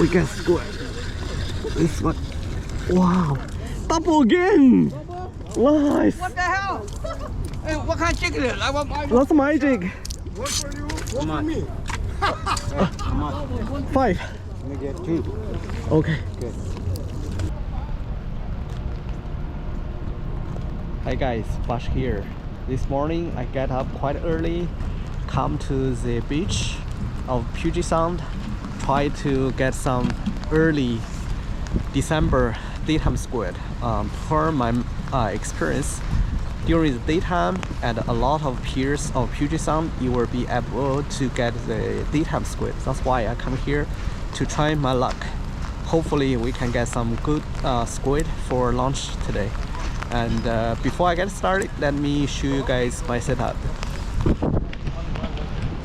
to get squid. This one. Wow. Double again. Nice. What the hell? Hey, what kind of chicken is it? Like what? That's my jig. One for you, one for me. 5. Let me get 2. Okay. Good. Hi guys, Bash here. This morning I get up quite early, come to the beach of Puget Sound, try to get some early December daytime squid. Per my experience, during the daytime at a lot of piers of Puget Sound, you will be able to get the daytime squid. That's why I come here to try my luck. Hopefully we can get some good squid for lunch today. And before I get started, let me show you guys my setup.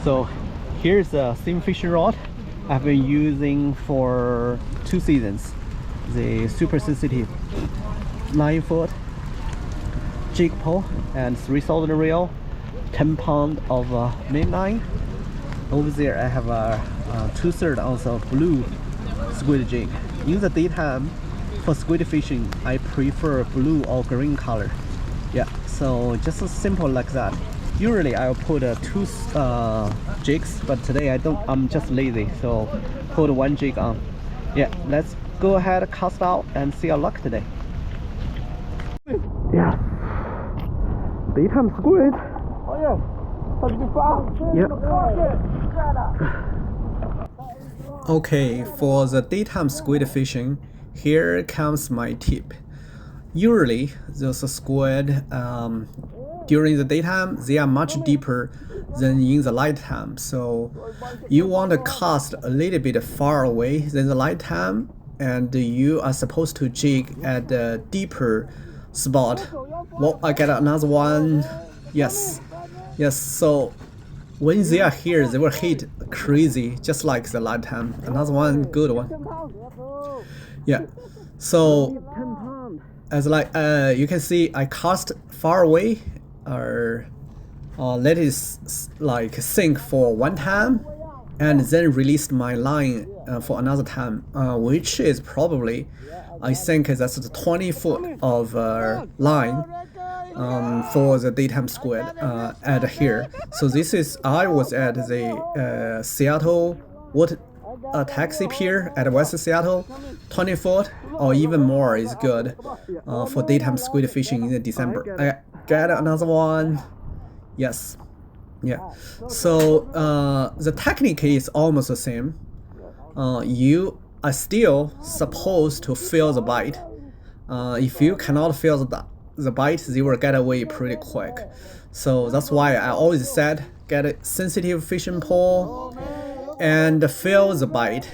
So here's the same fishing rod I've been using for 2 seasons. The super sensitive 9-foot jig pole and 3,000 reel, 10 pound of mainline. Over there I have a 2/3 ounce of blue squid jig. In the daytime, for squid fishing, I prefer blue or green color. Yeah, so just simple like that. Usually I'll put 2 jigs, but today I don't. I'm just lazy, so put 1 jig on. Yeah, let's go ahead, cast out, and see our luck today. Yeah, daytime squid. Oh yeah. Yeah. Okay, for the daytime squid fishing, here comes my tip. Usually, those squid during the daytime, they are much deeper than in the nighttime. So you want to cast a little bit far away than the nighttime, and you are supposed to jig at a deeper spot. Well, I get another one. Yes. So when they are here, they will hit crazy, just like the last time. Another one, good one. Yeah. So as like you can see, I cast far away, or let it like sink for 1 time, and then released my line for another time, which is probably, I think that's the 20 foot of line for the daytime squid at here. So this is, I was at the Seattle taxi pier at West Seattle. 20 foot or even more is good for daytime squid fishing in December. I get another one. Yes. Yeah. So the technique is almost the same. You are still supposed to feel the bite. If you cannot feel the bite, they will get away pretty quick. So that's why I always said, get a sensitive fishing pole and feel the bite.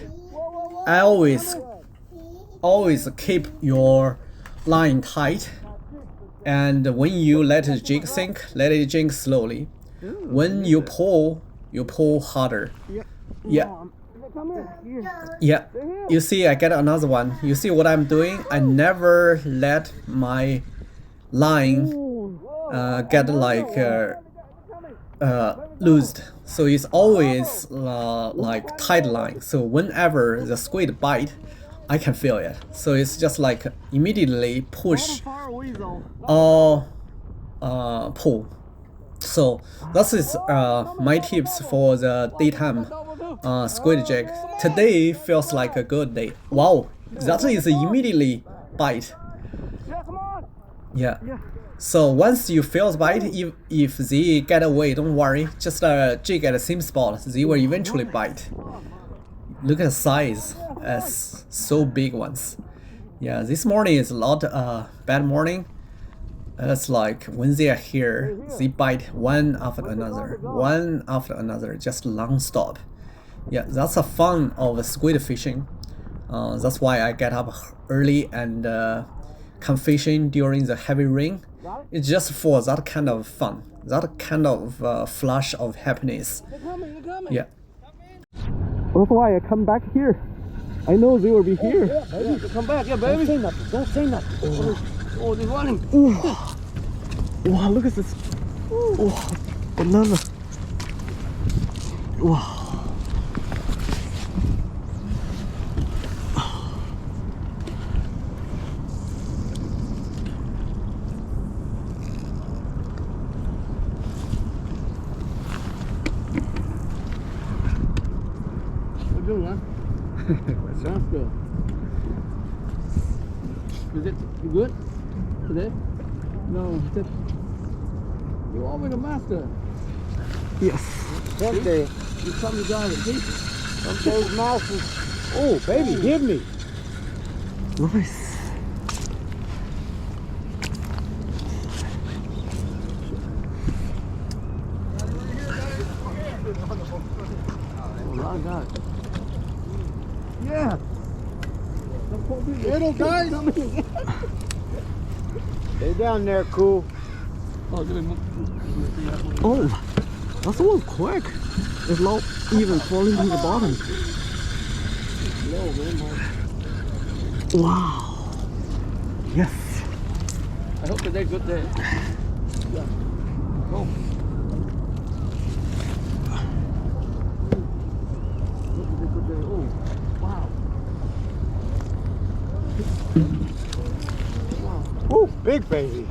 I always keep your line tight, and when you let the jig sink, let it sink slowly. When you pull harder. Yeah. You see, I get another one. You see what I'm doing? I never let my line get like loosed. So it's always like tight line. So whenever the squid bite, I can feel it. So it's just like immediately push or pull. So that is my tips for the daytime squid jig. Today feels like a good day. Wow, that is immediately bite. Yeah. So once you feel the bite, if they get away, don't worry. Just jig at the same spot. They will eventually bite. Look at the size. It's so big ones. Yeah, this morning is a lot bad morning. It's like when they are here, they bite one after another, just non-stop. Yeah, that's the fun of squid fishing. That's why I get up early and come fishing during the heavy rain. It's just for that kind of fun, that kind of flash of happiness. Yeah. That's why I come back here. I know they will be here. Yeah, come back, yeah, baby. Don't say nothing. Oh, they're running. Wow, look at this. Wow, banana. Wow. Sounds good. Is it good today? No. You always a master. Yes. Someday, You come to God and teach. some days masters. Oh, baby, hit me. Nice. Oh my God. Yeah. Little guys. Stay down there, cool. Oh, give me. Oh, that was quick. It's not even falling to the bottom. Wow. Yes. I hope today's good day. Yeah. Go. Oh, wow. Woo, big baby.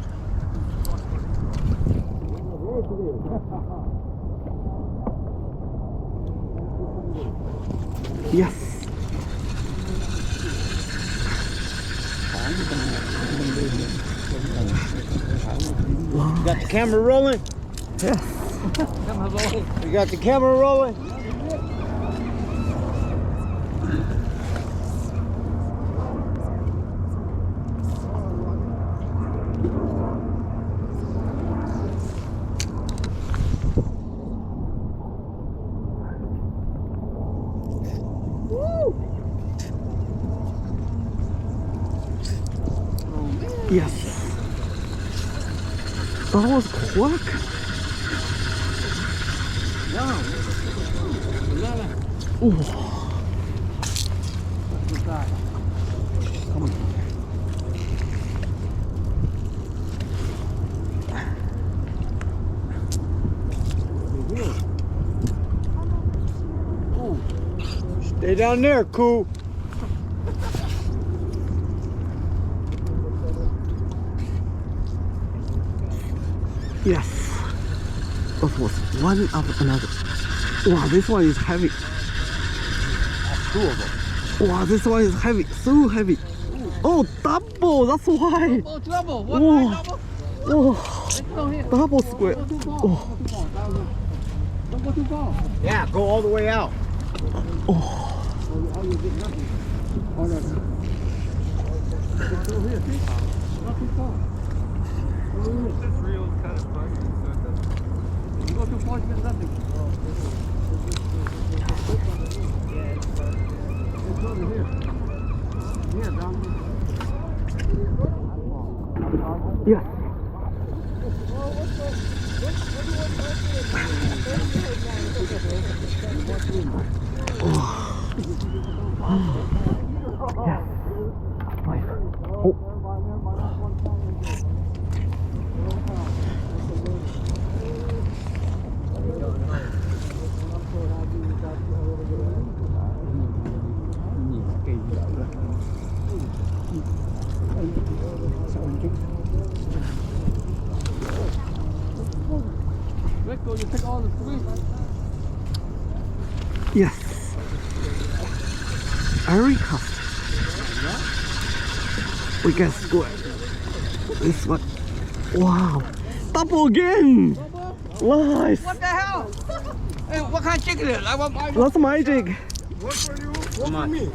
Yes. You got the camera rolling? Yes. You got the camera rolling? Yes. That was quick. Wow. Ooh. Good guy. Come on. Oh, Stay down there, cool. Yes. That was one after another. Wow, this one is heavy. That's two of them. Wow, this one is heavy. So heavy. Oh, double. That's why. oh, trouble. What Whoa. double? Oh, Let's go here. double squid. Don't go too far. Oh. Don't go too far. Yeah, go all the way out. Oh. Oh, you get nothing. Oh, no. Just go here, see? Not too far. Go here. This reel's kind of funny, so it doesn't. You go too far, you get nothing. Let's go over here. Here, down here. Yes. Let's go, you take all the squid. Yes. Every cast. We get squid. This one. Wow. Double again. Nice. What the hell? Hey, what kind of chicken is it? Like what? That's magic. One for you, one for me.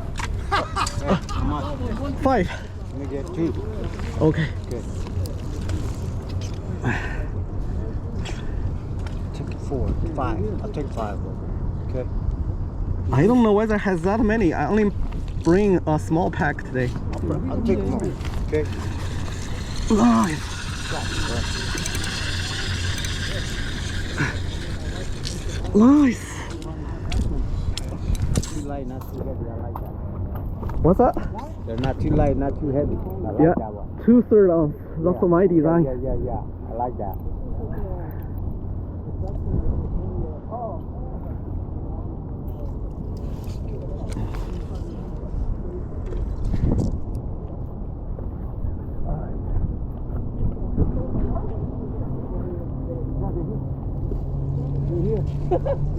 Come on. 5. Let me get two. Okay. Good. Take 4, 5. I'll take 5 over. Okay. I don't know whether it has that many. I only bring a small pack today. I'll take more. Okay. Nice. Nice. Too light, not too heavy. I like that. What's that? They're not too light, not too heavy. I like Yeah. that one. 2/3 ounce. That's my design. Yeah. I like that.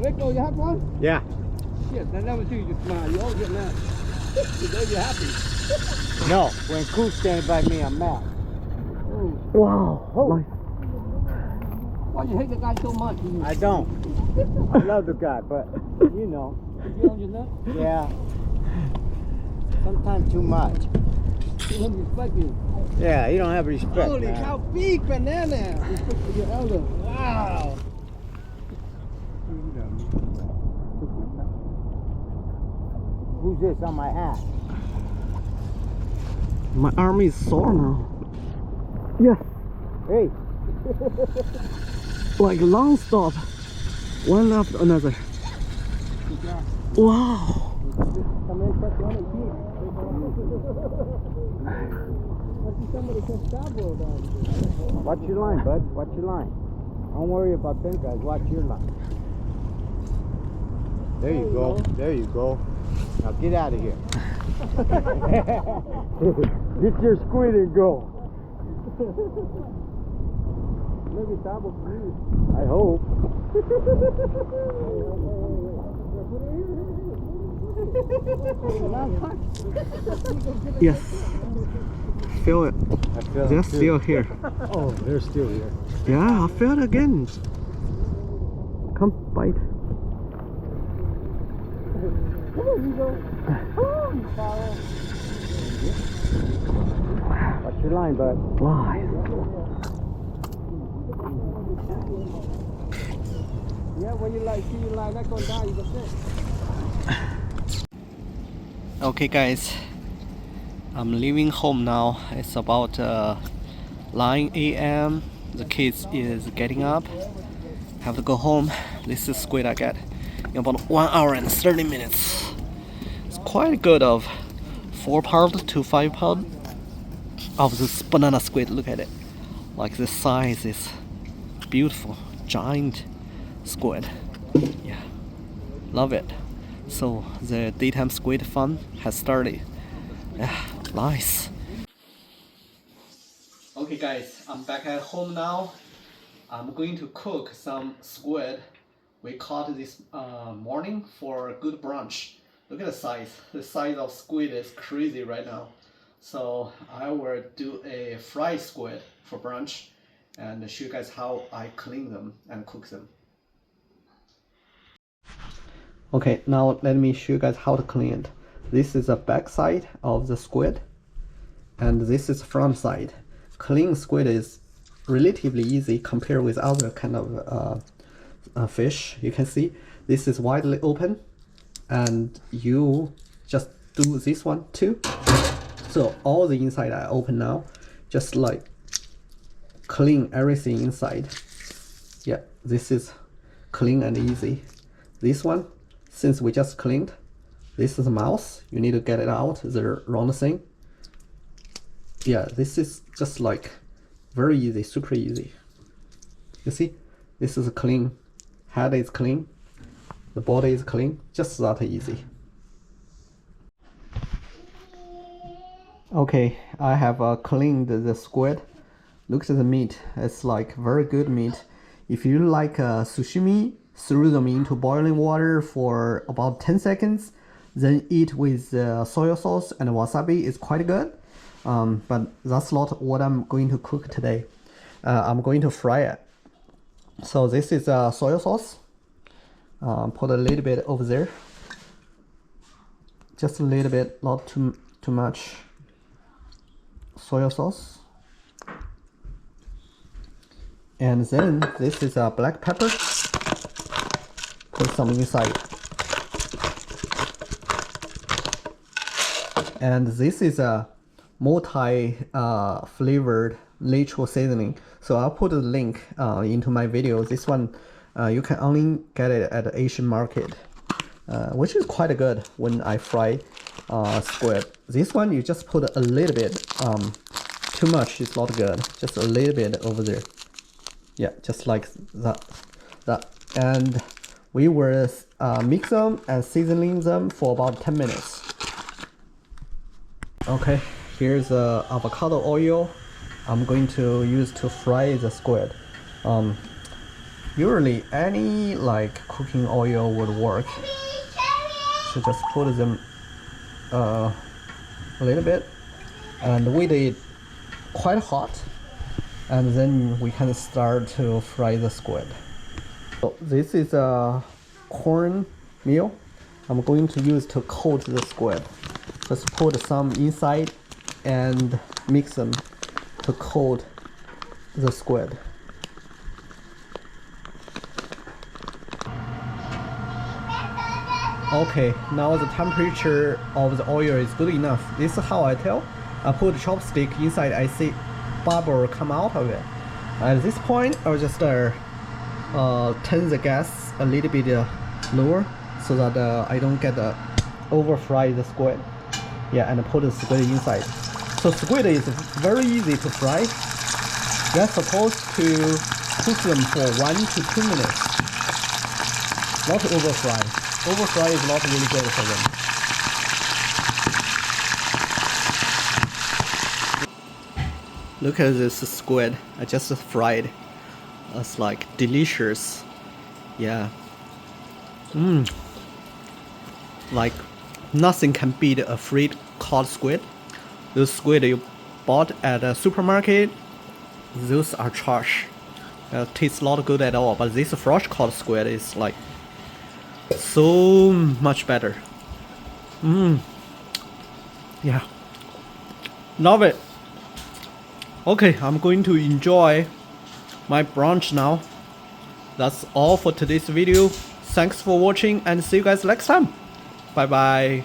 Rico, you have one? Yeah. shit. I never see you smile. You always get mad. Today you're happy. No, when Cool's standing by me, I'm mad. Wow. Nice. Why you hate the guy so much? I don't. I love the guy, but you know. You on your nut? Yeah. Sometimes too much. He doesn't respect you. Yeah, you don't have respect. Holy man. cow, big banana. Respect for your elder. Wow. Who's this on my hat? My arm is sore now. Yes. Hey. Like non-stop. One after another. Wow. Come in, press one and here. Somebody can stop all that. Watch your line, bud. Watch your line. Don't worry about them guys. Watch your line. There you go. There you go. Now get out of here. Get your squid and go. Maybe double for you. I hope. Yes. Feel it. I feel They're it too. still here. Oh, they're still here. Yeah, I feel it again. Come, bite. Come on, you go. Come on, you follow. Watch your line, bud. Wow. Yeah, when you like see you like that going down, you go sit. Okay guys, I'm leaving home now. It's about 9 a.m. The kids is getting up. Have to go home. This is squid I get in about 1 hour and 30 minutes. It's quite good of 4 pound to 5 pound of this banana squid. Look at it. Like the size is beautiful, giant squid. Yeah, love it. So the daytime squid fun has started. Yeah, nice. Okay guys, I'm back at home now. I'm going to cook some squid we caught this morning for a good brunch. Look at the size. The size of squid is crazy right now. So I will do a fried squid for brunch and show you guys how I clean them and cook them. Okay, now let me show you guys how to clean it. This is the back side of the squid and this is front side. Clean squid is relatively easy compared with other kind of fish. You can see this is widely open and you just do this one too. So all the inside I open now, just like clean everything inside. Yeah, this is clean and easy. This one, since we just cleaned, this is the mouth. You need to get it out, the round thing. Yeah, this is just like very easy, super easy. You see, this is clean. Head is clean. The body is clean. Just that easy. Okay, I have cleaned the squid. Look at the meat. It's like very good meat. If you like sushimi, throw them into boiling water for about 10 seconds. Then eat with soy sauce and wasabi. It's quite good. But that's not what I'm going to cook today. I'm going to fry it. So this is soy sauce. Put a little bit over there. Just a little bit, not too much soy sauce. And then this is black pepper. Put some inside. And this is a multi-flavored natural seasoning. So I'll put a link into my video. This one you can only get it at the Asian market, which is quite good when I fry squid. This one you just put a little bit. Too much is not good. Just a little bit over there. Yeah, just like that. And we will mix them and seasoning them for about 10 minutes. Okay, here's avocado oil I'm going to use to fry the squid. Usually any like cooking oil would work. just put them a little bit and wait it quite hot, and then we can start to fry the squid. So this is a corn meal I'm going to use to coat the squid. Just put some inside and mix them to coat the squid. Okay, now the temperature of the oil is good enough. This is how I tell. I put chopstick inside, I see bubble come out of it. At this point, I'll just turn the gas a little bit lower so that I don't get over fry the squid. Yeah, and put the squid inside. So squid is very easy to fry. You're supposed to cook them for 1 to 2 minutes. Not over fry. Over fry is not really good for them. Look at this squid. I just fried. It's like delicious. Yeah. Like nothing can beat a fried cod squid. Those squid you bought at a supermarket, those are trash. Tastes not good at all. But this fresh cod squid is like so much better. Yeah. Love it. Okay, I'm going to enjoy my brunch now. That's all for today's video. Thanks for watching and see you guys next time. Bye bye.